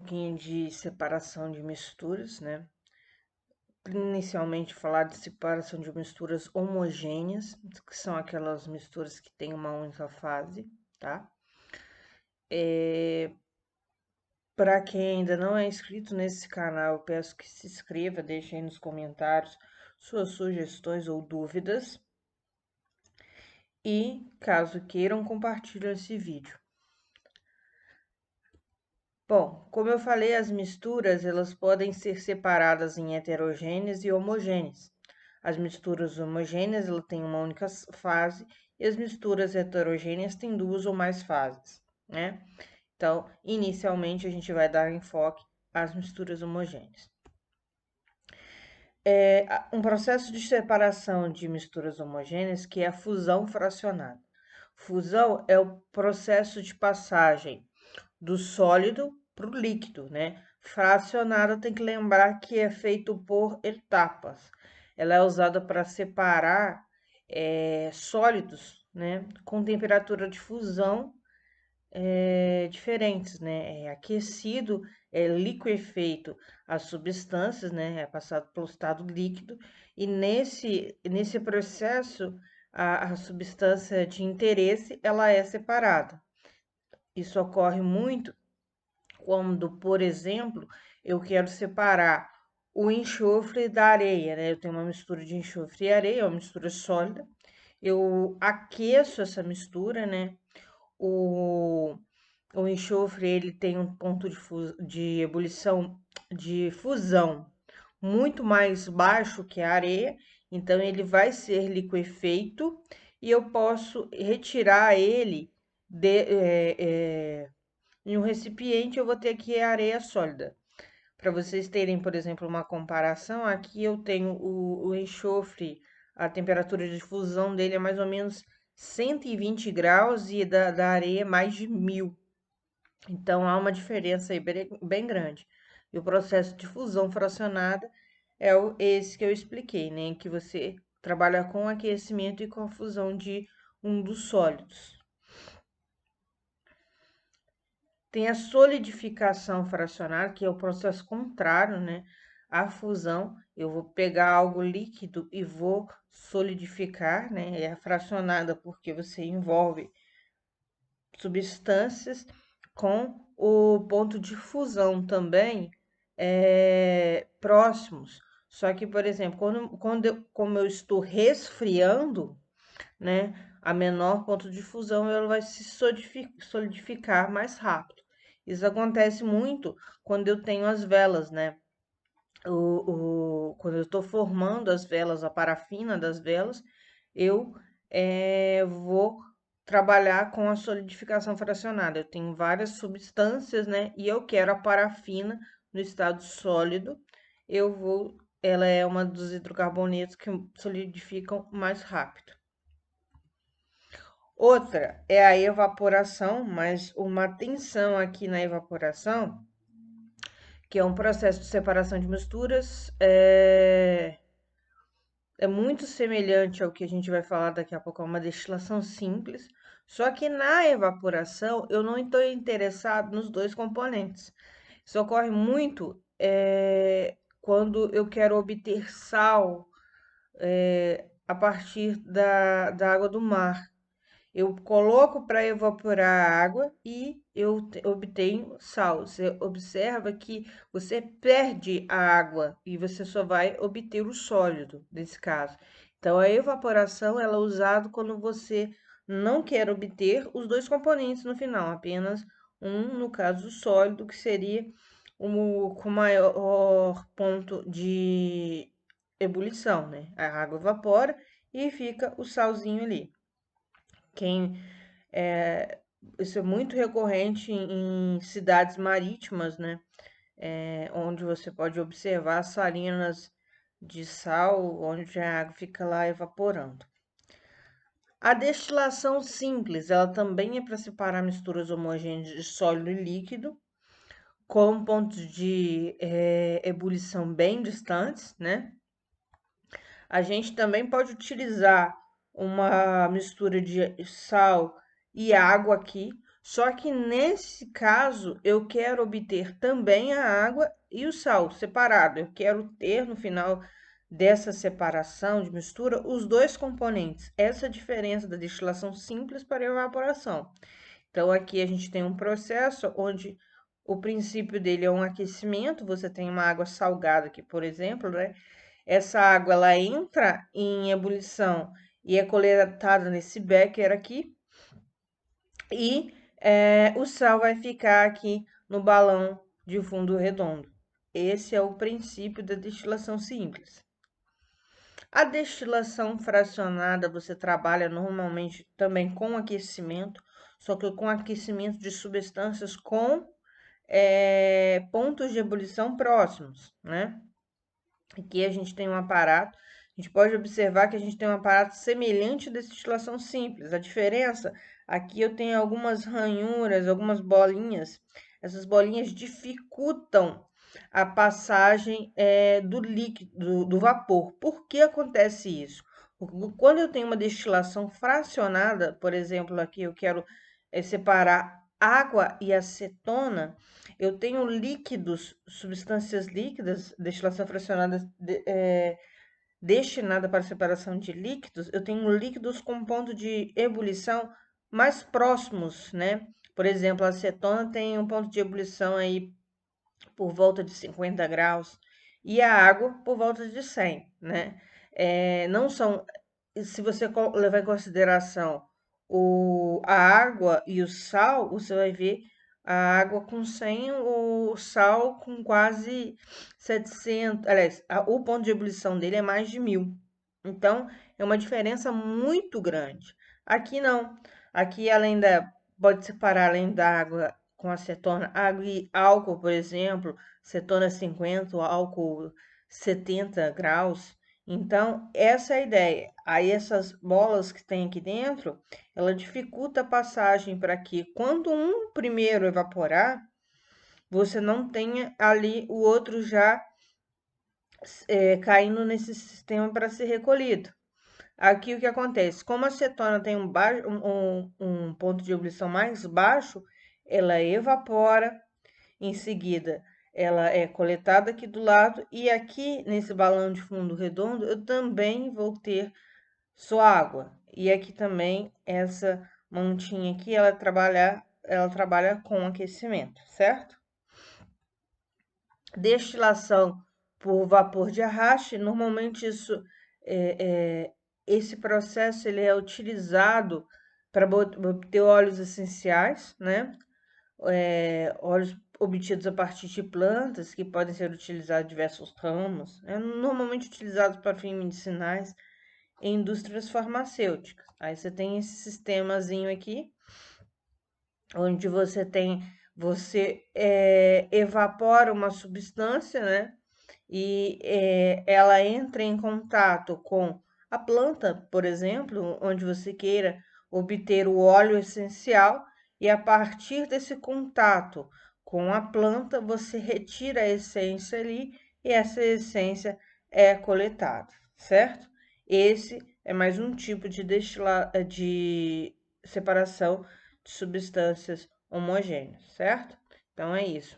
pouquinho de separação de misturas, né? Inicialmente falar de separação de misturas homogêneas, que são aquelas misturas que têm uma única fase, tá? Para quem ainda não é inscrito nesse canal, eu peço que se inscreva, deixe aí nos comentários suas sugestões ou dúvidas. E, caso queiram, compartilhe esse vídeo. Bom, como eu falei, as misturas elas podem ser separadas em heterogêneas e homogêneas. As misturas homogêneas ela têm uma única fase e as misturas heterogêneas têm duas ou mais fases, né? Então, inicialmente a gente vai dar enfoque às misturas homogêneas. Um processo de separação de misturas homogêneas que é a fusão fracionada. Fusão é o processo de passagem do sólido para o líquido, né? Fracionada tem que lembrar que é feito por etapas. Ela é usada para separar sólidos, né? Com temperatura de fusão diferentes, né? É aquecido, é liquefeito as substâncias, né? É passado pelo estado líquido e nesse processo a substância de interesse ela é separada. Isso ocorre muito quando, por exemplo, eu quero separar o enxofre da areia, né? Eu tenho uma mistura de enxofre e areia, uma mistura sólida. Eu aqueço essa mistura, né? O, o enxofre ele tem um ponto de ebulição, de fusão muito mais baixo que a areia, então ele vai ser liquefeito e eu posso retirar ele em um recipiente. Eu vou ter aqui a areia sólida. Para vocês terem, por exemplo, uma comparação, aqui eu tenho o enxofre, a temperatura de fusão dele é mais ou menos 120 graus e da areia mais de 1000. Então há uma diferença aí bem grande. E o processo de fusão fracionada é esse que eu expliquei, né? Que você trabalha com aquecimento e com a fusão de um dos sólidos. Tem a solidificação fracionada, que é o processo contrário, né? À fusão, eu vou pegar algo líquido e vou solidificar, né? É a fracionada porque você envolve substâncias com o ponto de fusão também próximos. Só que, por exemplo, como eu estou resfriando, né, a menor ponto de fusão ela vai se solidificar mais rápido. Isso acontece muito quando eu tenho as velas, né? Quando eu estou formando as velas, a parafina das velas, eu vou trabalhar com a solidificação fracionada. Eu tenho várias substâncias, né? E eu quero a parafina no estado sólido. Ela é uma dos hidrocarbonetos que solidificam mais rápido. Outra é a evaporação, mas uma atenção aqui na evaporação, que é um processo de separação de misturas, é muito semelhante ao que a gente vai falar daqui a pouco, é uma destilação simples, só que na evaporação eu não estou interessado nos dois componentes. Isso ocorre muito quando eu quero obter sal a partir da água do mar. Eu coloco para evaporar a água e eu obtenho sal. Você observa que você perde a água e você só vai obter o sólido nesse caso. Então, a evaporação ela é usada quando você não quer obter os dois componentes no final, apenas um, no caso, o sólido, que seria com maior ponto de ebulição, né? A água evapora e fica o salzinho ali. Quem Isso é muito recorrente em cidades marítimas, né? Onde você pode observar salinas de sal, onde a água fica lá evaporando. A destilação simples, ela também é para separar misturas homogêneas de sólido e líquido, com pontos de ebulição bem distantes, né? A gente também pode utilizar uma mistura de sal e água aqui, Só que nesse caso, eu quero obter também a água e o sal separado. Eu quero ter no final dessa separação de mistura os dois componentes. Essa é a diferença da destilação simples para a evaporação. Então, aqui a gente tem um processo onde o princípio dele é um aquecimento. Você tem uma água salgada aqui, por exemplo, né? Essa água ela entra em ebulição e é coletada nesse becker aqui e o sal vai ficar aqui no balão de fundo redondo. Esse é o princípio da destilação simples. A destilação fracionada você trabalha normalmente também com aquecimento, só que com aquecimento de substâncias com pontos de ebulição próximos, né? Aqui a gente tem um aparato, a gente pode observar que a gente tem um aparato semelhante à destilação simples. A diferença, aqui eu tenho algumas ranhuras, algumas bolinhas. Essas bolinhas dificultam a passagem do líquido, do vapor. Por que acontece isso? Porque quando eu tenho uma destilação fracionada, por exemplo, aqui eu quero separar água e acetona, eu tenho líquidos, substâncias líquidas, destilação fracionada destinada para separação de líquidos, eu tenho líquidos com ponto de ebulição mais próximos, né? Por exemplo, a acetona tem um ponto de ebulição aí por volta de 50 graus e a água por volta de 100, né? Não são, se você levar em consideração a água e o sal, você vai ver a água com 100, o sal com quase 700, aliás, o ponto de ebulição dele é mais de 1000. Então, é uma diferença muito grande. Aqui não. Aqui, pode separar além da água com acetona, água e álcool, por exemplo, acetona 50, álcool 70 graus. Então, essa é a ideia. Aí, essas bolas que tem aqui dentro, ela dificulta a passagem para que, quando um primeiro evaporar, você não tenha ali o outro já caindo nesse sistema para ser recolhido. Aqui o que acontece? Como a acetona tem um ponto de ebulição mais baixo, ela evapora, em seguida ela é coletada aqui do lado e aqui nesse balão de fundo redondo eu também vou ter só água. E aqui também essa montinha aqui, ela trabalha com aquecimento, certo? Destilação por vapor de arraste, normalmente esse processo ele é utilizado para obter óleos essenciais, né? Óleos obtidos a partir de plantas que podem ser utilizados em diversos ramos, normalmente utilizados para fins medicinais em indústrias farmacêuticas. Aí você tem esse sistemazinho aqui, onde você evapora uma substância, né? E ela entra em contato com a planta, por exemplo, onde você queira obter o óleo essencial, e a partir desse contato com a planta, você retira a essência ali e essa essência é coletada, certo? Esse é mais um tipo de separação de substâncias homogêneas, certo? Então é isso.